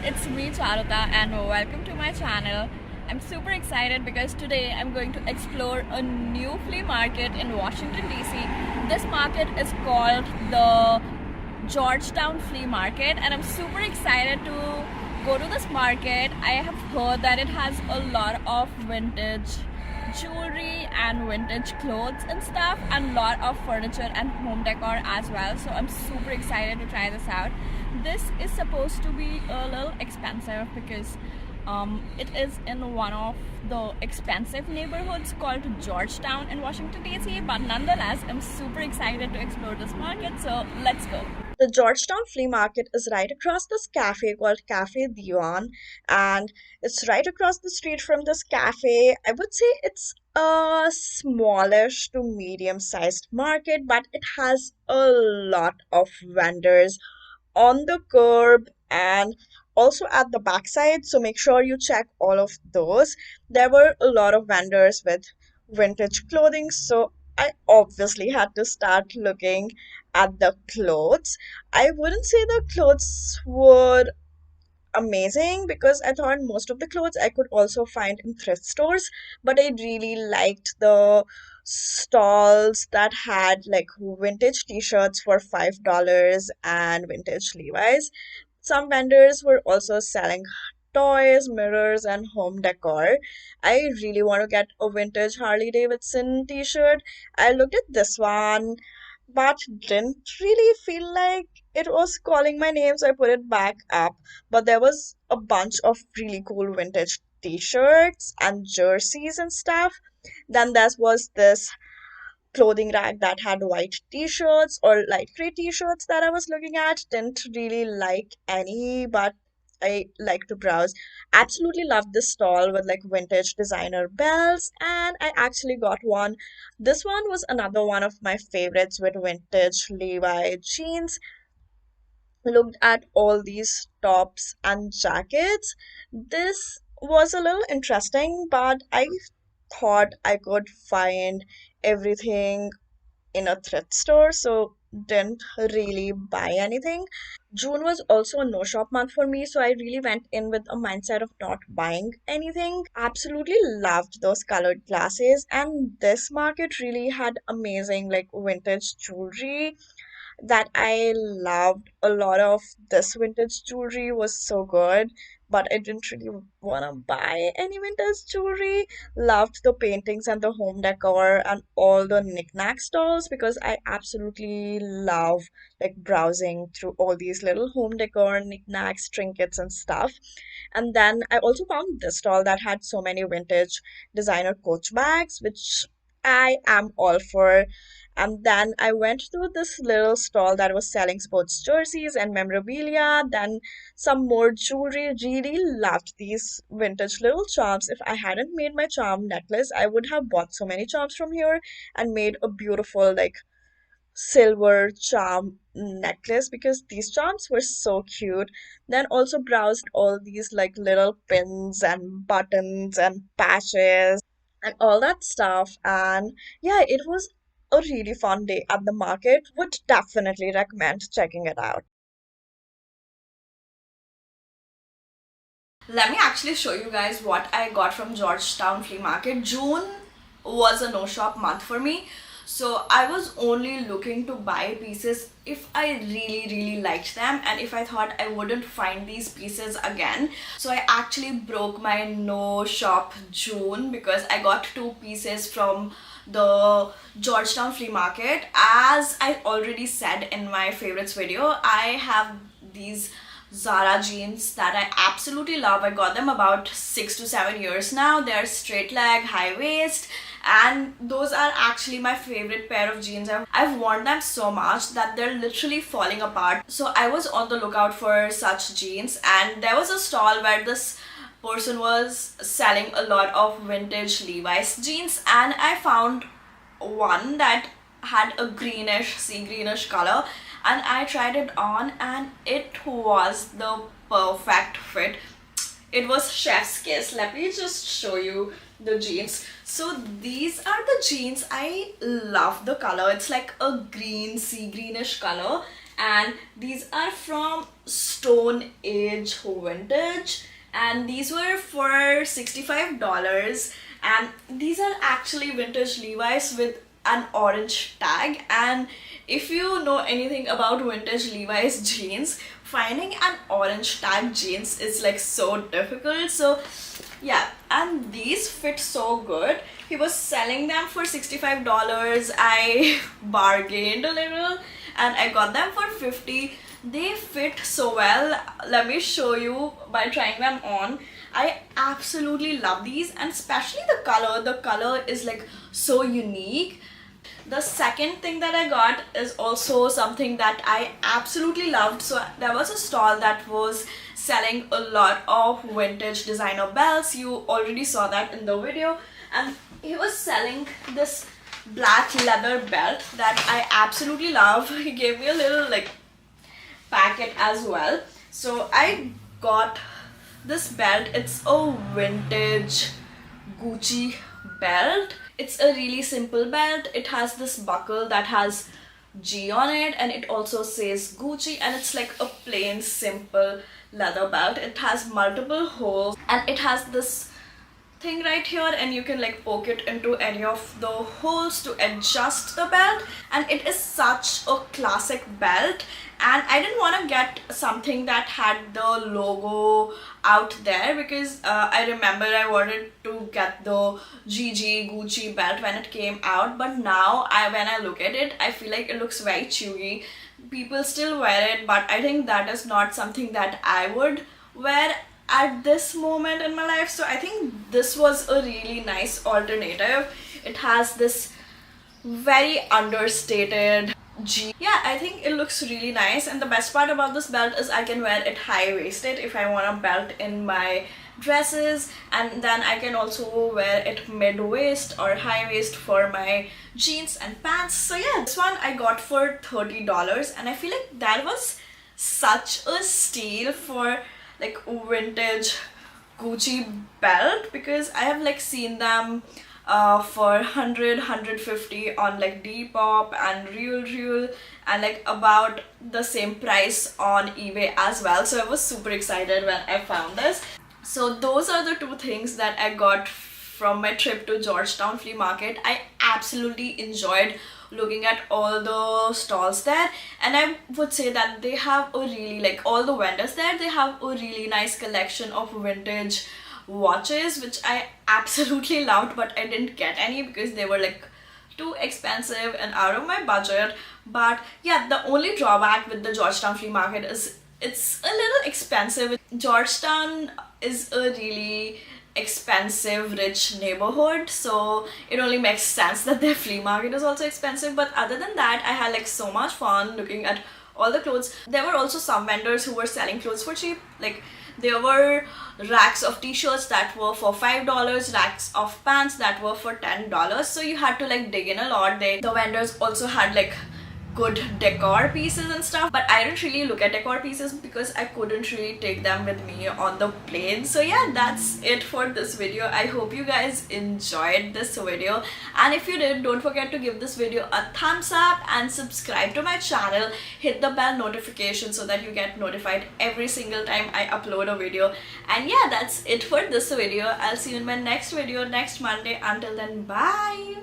it's me Charita and welcome to my channel. I'm super excited because today I'm going to explore a new flea market in Washington DC. This market is called the Georgetown Flea Market and I'm super excited to go to this market. I have heard that it has a lot of vintage jewelry and vintage clothes and stuff, and lot of furniture and home decor as well, so I'm super excited to try this out. This is supposed to be a little expensive because it is in one of the expensive neighborhoods called Georgetown in Washington DC, but nonetheless I'm super excited to explore this market, so let's go. The Georgetown Flea Market is right across this cafe called Cafe Dion, and it's right across the street from this cafe. I would say it's a smallish to medium sized market, but it has a lot of vendors on the curb and also at the backside. So make sure you check all of those. There were a lot of vendors with vintage clothing, so I obviously had to start looking at the clothes. I wouldn't say the clothes were amazing because I thought most of the clothes I could also find in thrift stores, but I really liked the stalls that had like vintage t-shirts for $5 and vintage Levi's. Some vendors were also selling toys, mirrors, and home decor. I really want to get a vintage Harley Davidson t shirt. I looked at this one, but didn't really feel like it was calling my name, so I put it back up. But there was a bunch of really cool vintage t shirts and jerseys and stuff. Then there was this clothing rack that had white t-shirts or light gray t-shirts that I was looking at. Didn't really like any, but I like to browse. Absolutely loved this stall with like vintage designer bells, and I actually got one. This one was another one of my favorites with vintage Levi jeans. Looked at all these tops and jackets. This was a little interesting, but I thought I could find everything in a thrift store, so didn't really buy anything. June was also a no shop month for me, so I really went in with a mindset of not buying anything. Absolutely loved those colored glasses, and this market really had amazing like vintage jewelry that I loved. A lot of this vintage jewelry was so good, but I didn't really want to buy any vintage jewelry. Loved the paintings and the home decor and all the knickknack stalls because I absolutely love like browsing through all these little home decor, knickknacks, trinkets, and stuff. And then I also found this stall that had so many vintage designer Coach bags, which I am all for. And then I went to this little stall that was selling sports jerseys and memorabilia, then some more jewelry. Really loved these vintage little charms. If I hadn't made my charm necklace, I would have bought so many charms from here and made a beautiful, like, silver charm necklace because these charms were so cute. Then also browsed all these, like, little pins and buttons and patches and all that stuff. And yeah, it was a really fun day at the market. Would definitely recommend checking it out. Let me actually show you guys what I got from Georgetown Flea Market. June was a no shop month for me. So I was only looking to buy pieces if I really liked them and if I thought I wouldn't find these pieces again. So I actually broke my no shop June because I got two pieces from the Georgetown Flea Market. As I already said in my favorites video, I have these Zara jeans that I absolutely love. I got them about 6 to 7 years now. They're straight leg, high waist, and those are actually my favorite pair of jeans. I've worn them so much that they're literally falling apart. So I was on the lookout for such jeans, and there was a stall where this person was selling a lot of vintage Levi's jeans, and I found one that had a greenish, sea greenish color, and I tried it on and it was the perfect fit. It was chef's kiss. Let me just show you the jeans. So these are the jeans. I love the color. It's like a green, sea greenish color, and these are from Stone Age Vintage, and these were for $65, and these are actually vintage Levi's with an orange tag. And if you know anything about vintage Levi's jeans, finding an orange tag jeans is like so difficult. So yeah, and these fit so good. He was selling them for $65. I bargained a little and I got them for 50. They fit so well. Let me show you by trying them on. I absolutely love these, and especially the color. The color is like so unique. The second thing that I got is also something that I absolutely loved. So there was a stall that was selling a lot of vintage designer belts. You already saw that in the video, and he was selling this black leather belt that I absolutely love. He gave me a little like packet as well. So I got this belt. It's a vintage Gucci belt. It's a really simple belt. It has this buckle that has G on it, and it also says Gucci, and it's like a plain simple leather belt. It has multiple holes, and it has this thing right here, and you can like poke it into any of the holes to adjust the belt. And it is such a classic belt, and I didn't want to get something that had the logo out there because I remember I wanted to get the GG Gucci belt when it came out, but now when I look at it, I feel like it looks very chewy. People still wear it, but I think that is not something that I would wear at this moment in my life. So I think this was a really nice alternative. It has this very understated G. Yeah, I think it looks really nice, and the best part about this belt is I can wear it high-waisted if I want a belt in my dresses, and then I can also wear it mid-waist or high-waist for my jeans and pants. So yeah, this one I got for $30, and I feel like that was such a steal for like vintage Gucci belt, because I have like seen them for 150 on like Depop and Real, and like about the same price on eBay as well. So I was super excited when I found this. So those are the two things that I got from my trip to Georgetown Flea Market. I absolutely enjoyed looking at all the stalls there, and I would say that they have a really, like all the vendors there, they have a really nice collection of vintage watches, which I absolutely loved, but I didn't get any because they were like too expensive and out of my budget. But yeah, the only drawback with the Georgetown Flea Market is it's a little expensive. Georgetown is a really expensive rich neighborhood, so it only makes sense that their flea market is also expensive. But other than that, I had like so much fun looking at all the clothes. There were also some vendors who were selling clothes for cheap. Like there were racks of t-shirts that were for $5, racks of pants that were for $10, so you had to like dig in a lot. The vendors also had like good decor pieces and stuff, but I didn't really look at decor pieces because I couldn't really take them with me on the plane. So yeah, that's it for this video. I hope you guys enjoyed this video, and if you did, don't forget to give this video a thumbs up and subscribe to my channel. Hit the bell notification so that you get notified every single time I upload a video. And yeah, that's it for this video. I'll see you in my next video next Monday. Until then, bye.